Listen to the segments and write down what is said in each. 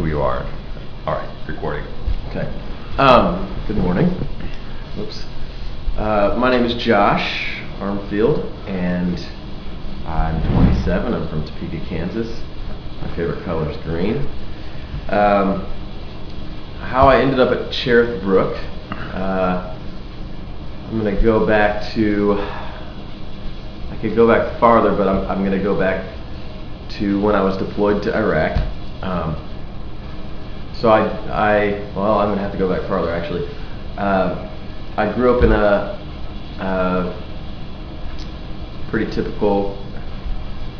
who you are. All right, recording. Okay. Good morning. Oops. My name is Josh Armfield, and I'm 27. I'm from Topeka, Kansas. My favorite color is green. How I ended up at Cherith Brook, I'm going to go back to, I could go back farther, but I'm going to go back to when I was deployed to Iraq. So I'm going to have to go back farther actually. I grew up in a pretty typical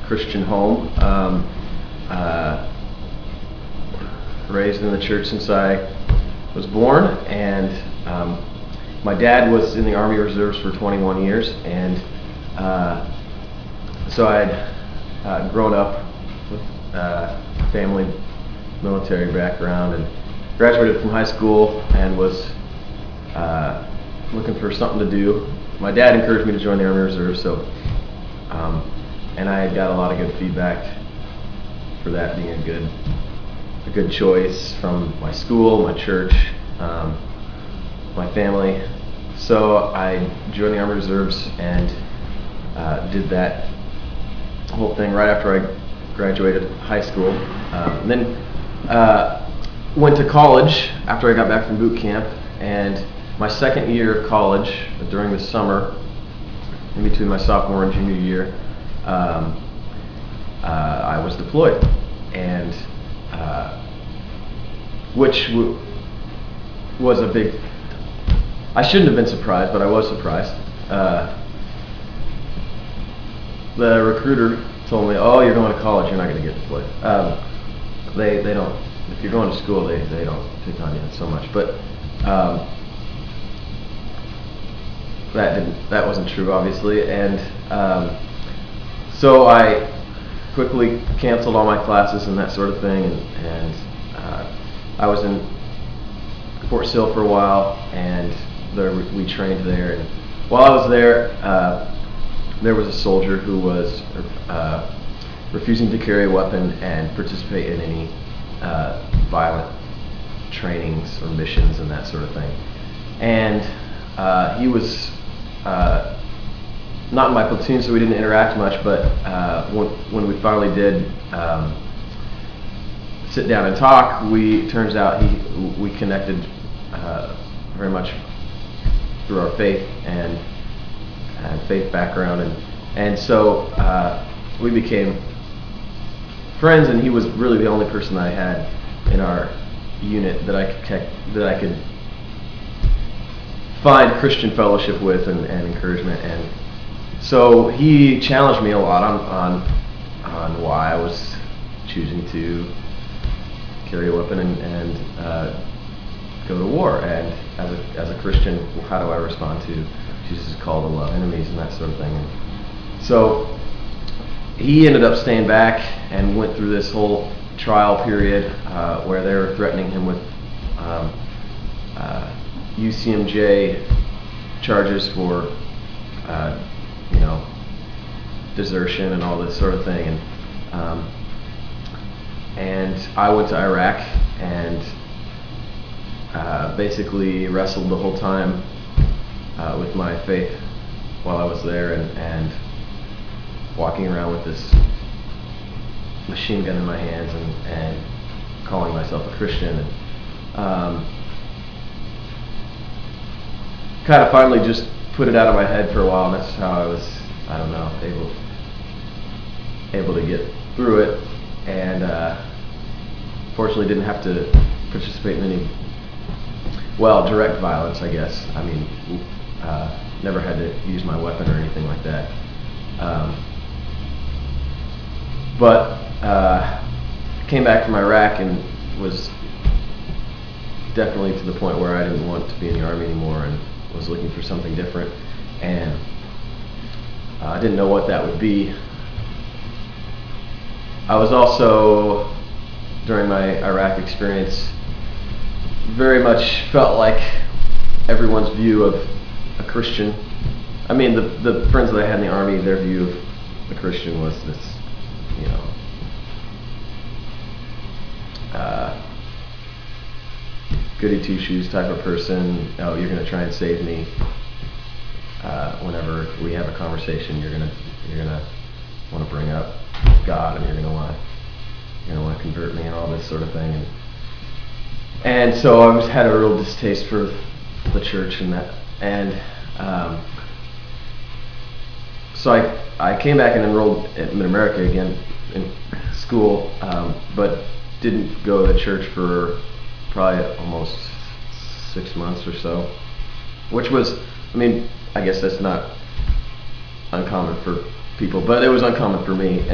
Christian home. Raised in the church since I was born, and my dad was in the Army Reserves for 21 years, and so I'd grown up with family military background and graduated from high school and was looking for something to do. My dad encouraged me to join the Army Reserve, so and I got a lot of good feedback for that being a good choice from my school, my church, my family. So I joined the Army Reserves and did that whole thing right after I graduated high school. And then went to college after I got back from boot camp, and my second year of college, during the summer, in between my sophomore and junior year, I was deployed, and which was a big, I shouldn't have been surprised, but I was surprised. The recruiter told me, "Oh, you're going to college, you're not going to get deployed." They don't, if you're going to school, they don't pick on you so much, but that wasn't true, obviously, and so I quickly canceled all my classes and that sort of thing, and I was in Fort Sill for a while, and we trained there, and while I was there, there was a soldier who was refusing to carry a weapon and participate in any violent trainings or missions and that sort of thing. And he was not in my platoon, so we didn't interact much, but when we finally did sit down and talk, turns out we connected very much through our faith and faith background, and so we became friends, and he was really the only person I had in our unit that I could find Christian fellowship with and encouragement, and so he challenged me a lot on why I was choosing to carry a weapon and go to war, and as a Christian, how do I respond to Jesus' call to love enemies and that sort of thing. And so he ended up staying back and went through this whole trial period where they were threatening him with UCMJ charges for desertion and all this sort of thing, and I went to Iraq and basically wrestled the whole time with my faith while I was there, and walking around with this machine gun in my hands and calling myself a Christian, and kind of finally just put it out of my head for a while, and that's how I was, able to get through it, and fortunately didn't have to participate in any direct violence, I guess. I mean, never had to use my weapon or anything like that. But came back from Iraq and was definitely to the point where I didn't want to be in the Army anymore and was looking for something different, and I didn't know what that would be. I was also, during my Iraq experience, very much felt like everyone's view of a Christian. I mean, the friends that I had in the Army, their view of a Christian was this, goody two shoes type of person. Oh, you're going to try and save me. Whenever we have a conversation, you're gonna want to bring up God, and you're gonna want to convert me and all this sort of thing. And so I just had a real distaste for the church and that. And so I came back and enrolled at Mid-America again in school, but didn't go to church for probably almost 6 months or so, which was, I mean, I guess that's not uncommon for people, but it was uncommon for me.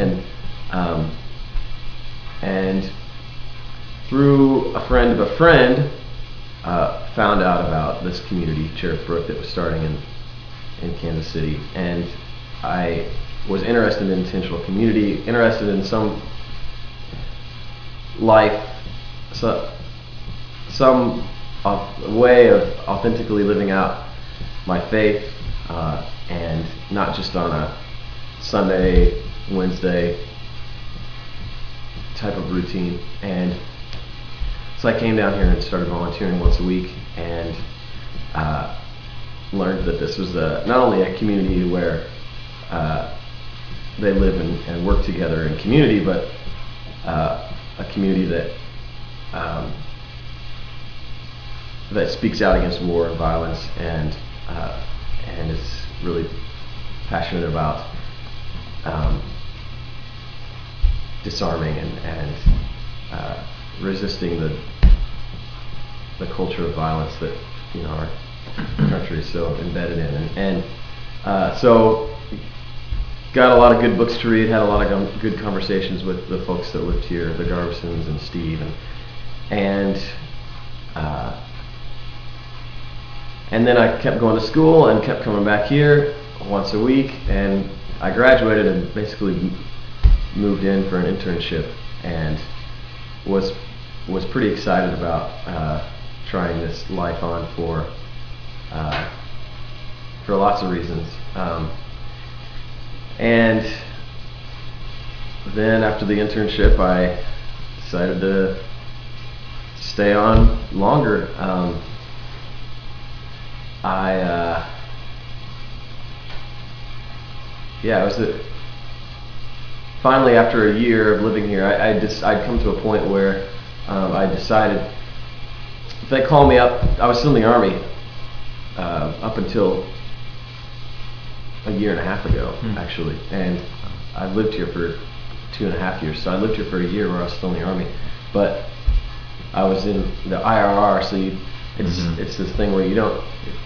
And through a friend of a friend, found out about this community, Cherith Brook, that was starting in Kansas City. And I was interested in intentional community, interested in some life, some way of authentically living out my faith, and not just on a Sunday, Wednesday type of routine. And so I came down here and started volunteering once a week, and learned that this was not only a community where they live and work together in community, but a community that speaks out against war and violence, and is really passionate about disarming and resisting the culture of violence that our country is so embedded in, and so got a lot of good books to read, had a lot of good conversations with the folks that lived here, the Garbisons and Steve, and then I kept going to school and kept coming back here once a week, and I graduated and basically moved in for an internship, and was pretty excited about trying this life on for lots of reasons. And then after the internship, I decided to stay on longer. Finally, after a year of living here, I'd come to a point where I decided, if they call me up, I was still in the Army up until a year and a half ago, actually, and I lived here for 2.5 years. So I lived here for a year where I was still in the Army, but I was in the IRR, so it's this thing where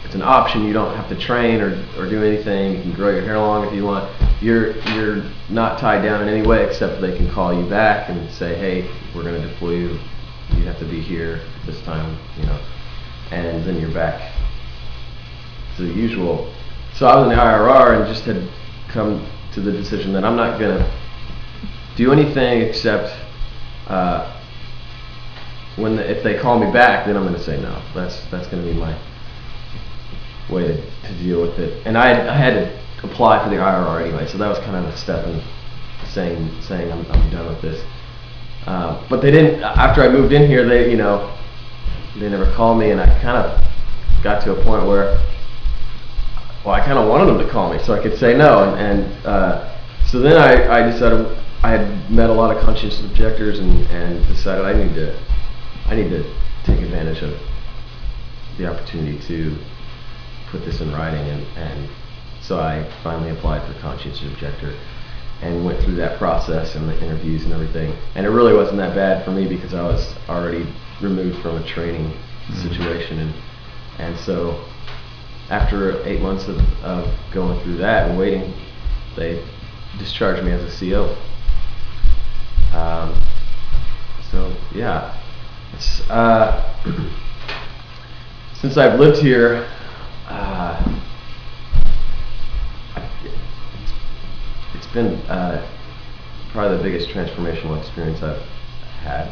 it's an option. You don't have to train or do anything. You can grow your hair long if you want. You're not tied down in any way, except they can call you back and say, hey, we're going to deploy you. You have to be here this time, and then you're back to the usual. So I was in the IRR and just had come to the decision that I'm not going to do anything except if they call me back, then I'm going to say no. That's going to be my way to deal with it. And I had to apply for the IRR anyway, so that was kind of a step in saying I'm done with this. But they didn't. After I moved in here, they never called me, and I kind of got to a point where, I kind of wanted them to call me so I could say no, and so then I decided, I had met a lot of conscientious objectors and decided I need to take advantage of the opportunity to put this in writing, and so I finally applied for conscientious objector and went through that process and the interviews and everything, and it really wasn't that bad for me because I was already removed from a training situation, and so after 8 months of going through that and waiting, they discharged me as a CO. So yeah, it's, since I've lived here, it's been probably the biggest transformational experience I've had.